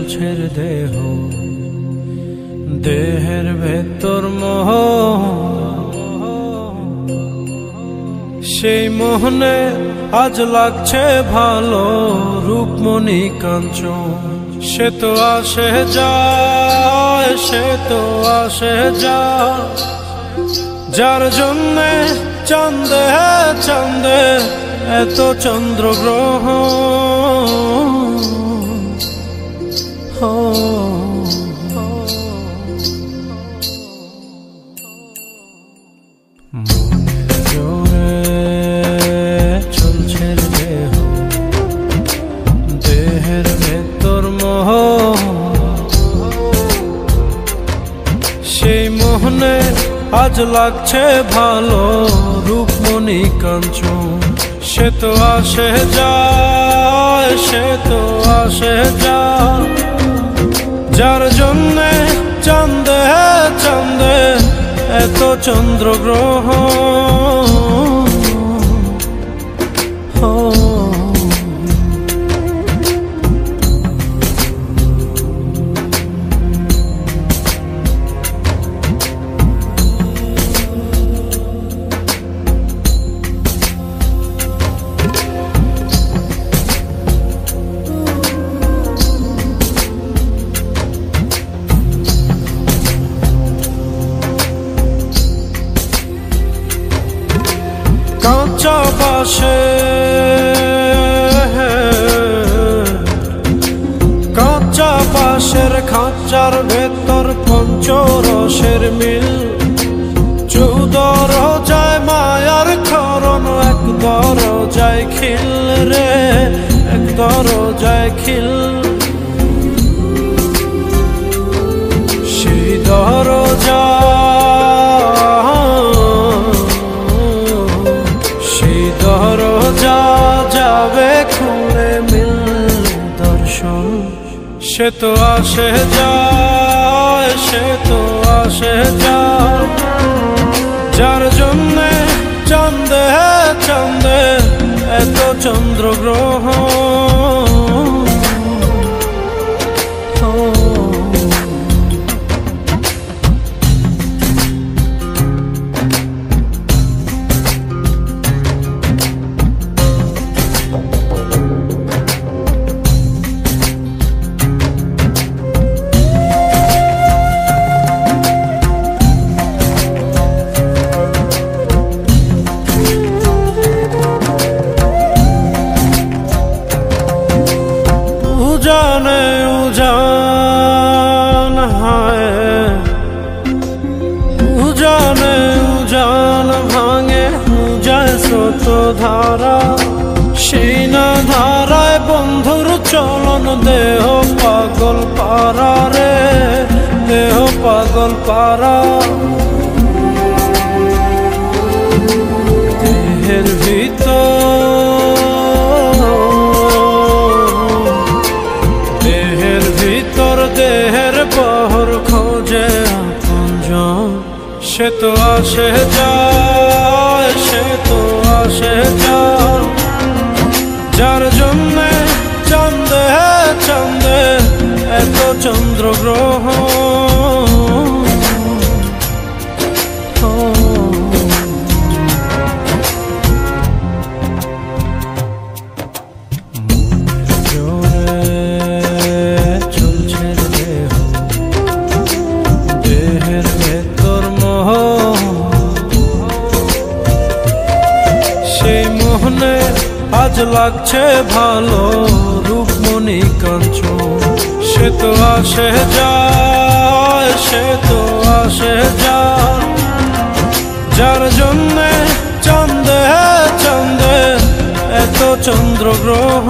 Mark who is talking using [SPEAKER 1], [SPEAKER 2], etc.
[SPEAKER 1] চলছে দেহ, দেহের ভেতর মোহ, সেই মোহনে আজ লাগছে ভালো রূপমণি কাঞ্চন। সে তো আসে যায়, সে তো আসে যায়, যার জন্যে চাঁদে চাঁদে এত চন্দ্রগ্রহ। মনের জোরে চলছে দেহ, দেহের ভেতর মোহ, সেই মোহনে আজ লাগছে ভালো রূপমণি কাঞ্চন। সে তো আসে যায়, সে তো আসে যায়, যার জন্যে চাঁদে চাঁদে এত চন্দ্রগ্রহ। কাঁচা বাসে, কাঁচা বাসের খাঁচার ভেতর পঞ্চরসের মিল, 14 রোজায় মায়ার খরণ, এক দরজায় খিল রে, এক দরজায় খিল। সেই দরজা, দরজা যাবে খুলে মিল দর্শন। সে তো আসে যায়, সে তো আসে যায়, যার জন্যে চাঁদে চাঁদে এত চন্দ্রগ্রহ। উজানে উজান হায়, উজানে উজান ভাঙে উজায় স্রোত ধারা, সেই না ধারায় বন্ধুর চলন, দেহ পাগল পারা রে, দেহ পাগল পারা। দেহের ভিতর, দেহের বহর খোঁজে আপনজন। সে তো আসে যায়, সে তো আসে যায়, যার জন্যে চাঁদে চাঁদে এত চন্দ্রগ্রহ। আজ লাগছে ভালো রূপমণি কাঞ্চন। সে তো আসে যায়, সে তো আসে যায়, যার জন্যে চাঁদে চাঁদে এত চন্দ্রগ্রহ।